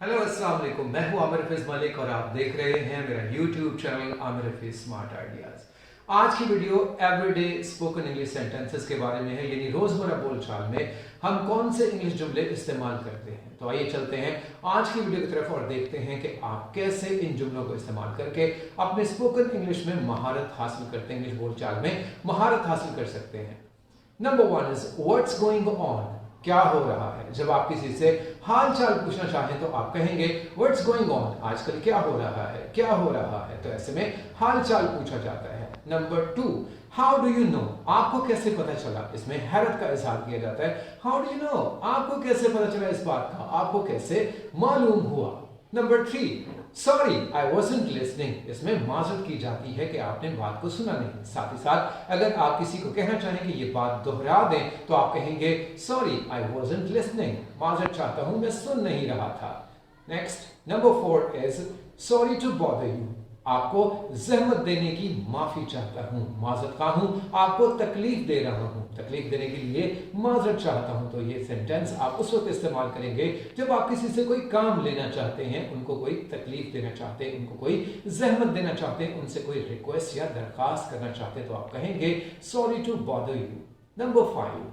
Hello अस्सलाम वालेकुम, मैं हूं आमिर हफीज मलिक और आप देख रहे हैं मेरा YouTube channel Aamir Hafeez smart ideas. आज की video everyday spoken English sentences के बारे में है, यानी रोजमर्रा बोलचाल में हम कौन से इंग्लिश जुमले इस्तेमाल करते हैं। तो आइए चलते हैं आज की वीडियो की तरफ और देखते हैं कि आप कैसे इन जुमलों को इस्तेमाल करके अपने स्पोकन इंग्लिश में महारत हासिल करते हैं, इंग्लिश बोलचाल में महारत हासिल कर सकते हैं। Number 1 is what's going on. क्या हो रहा है। जब आप किसी से हाल चाल पूछना चाहें तो आप कहेंगे व्हाट्स गोइंग ऑन, आजकल क्या हो रहा है, क्या हो रहा है। तो ऐसे में हाल चाल पूछा जाता है। Number 2, how do you know, आपको कैसे पता चला। इसमें हैरत का इजहार किया जाता है। हाउ डू यू नो, आपको कैसे पता चला इस बात का, आपको कैसे मालूम हुआ। Number 3, sorry I wasn't listening. इसमें माजरत की जाती है कि आपने बात को सुना नहीं। साथ ही साथ अगर आप किसी को कहना चाहें कि ये बात दोहरा दें तो आप कहेंगे सॉरी आई वॉजंट लिसनिंग, माजरत चाहता हूं, मैं सुन नहीं रहा था। Next number 4 is sorry to bother you. आपको जहमत देने की माफी चाहता हूं, माजरत का हूं, आपको तकलीफ दे रहा हूं, तकलीफ देने के लिए माजरत चाहता हूं। तो ये सेंटेंस आप उस वक्त इस्तेमाल करेंगे जब आप किसी से कोई काम लेना चाहते हैं, उनको कोई तकलीफ देना चाहते हैं, उनको कोई जहमत देना चाहते हैं, उनसे कोई रिक्वेस्ट या दरखास्त करना चाहते हैं तो आप कहेंगे sorry to bother you. Number 5,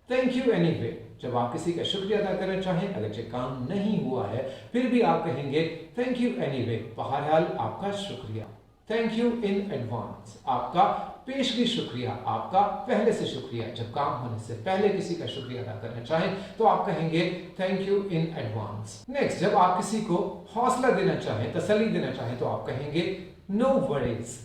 thank you anyway. जब आप किसी का शुक्रिया अदा करना चाहें, अगर ये काम नहीं हुआ है फिर भी आप कहेंगे थैंक यू एनीवे, बहरहाल आपका शुक्रिया। थैंक यू इन एडवांस, आपका पेशगी शुक्रिया, आपका पहले से शुक्रिया। जब काम होने से पहले किसी का शुक्रिया अदा करना चाहें तो आप कहेंगे thank you in advance. Next, जब आप किसी को हौसला देना चाहें, तसल्ली देना चाहें तो आप कहेंगे नो वरीज,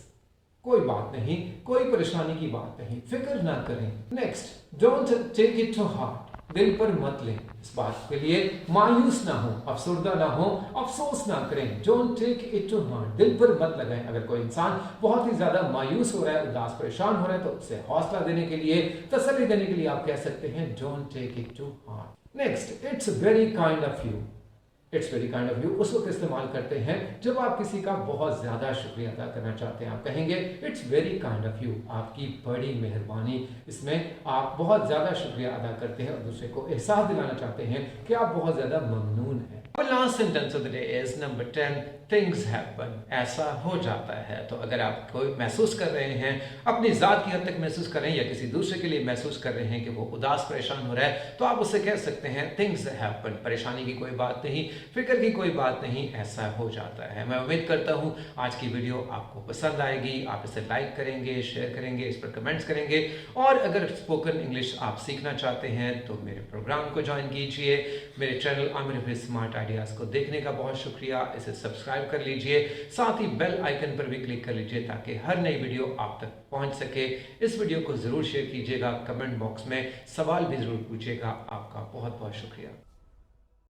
कोई बात नहीं, कोई परेशानी की बात नहीं, फिक्र ना करें। Next, don't take it to heart, दिल पर मत लें। इस बात के लिए मायूस ना हो, अफसरदा ना हो, अफसोस ना करें। Don't take it to heart, दिल पर मत लगाएं। अगर कोई इंसान बहुत ही ज्यादा मायूस हो रहा है, उदास परेशान हो रहा है तो उसे हौसला देने के लिए, तसल्ली देने के लिए आप कह सकते हैं don't take it to heart. Next, it's very kind of you. It's very kind of you उस वक्त इस्तेमाल करते हैं जब आप किसी का बहुत ज्यादा शुक्रिया अदा करना चाहते हैं। आप कहेंगे it's very kind of you, आपकी बड़ी मेहरबानी। इसमें आप बहुत ज्यादा शुक्रिया अदा करते हैं और दूसरे को एहसास दिलाना चाहते हैं कि आप बहुत ज्यादा ममनून हैं। Last sentence of the day is number 10, things happen, ऐसा हो जाता है। तो अगर आप कोई महसूस कर रहे हैं, अपनी जात की हद तक महसूस कर रहे हैं या किसी दूसरे के लिए महसूस कर रहे हैं कि वो उदास परेशान हो रहा है तो आप उससे कह सकते हैं थिंग्स हैपन, परेशानी की कोई बात नहीं, फिक्र की कोई बात नहीं, ऐसा हो जाता है। मैं उम्मीद करता हूं आज की वीडियो आपको पसंद आएगी, आप इसे लाइक करेंगे, शेयर करेंगे, इस पर कमेंट्स करेंगे। और अगर स्पोकन इंग्लिश आप सीखना चाहते हैं तो मेरे प्रोग्राम को ज्वाइन कीजिए। मेरे channel Aamir Hafeez smart ideas को देखने का बहुत शुक्रिया, इसे सब्सक्राइब कर लीजिए, साथ ही बेल आइकन पर भी क्लिक कर लीजिए ताकि हर नई वीडियो आप तक पहुंच सके। इस वीडियो को जरूर शेयर कीजिएगा, कमेंट बॉक्स में सवाल भी जरूर पूछिएगा। आपका बहुत बहुत शुक्रिया।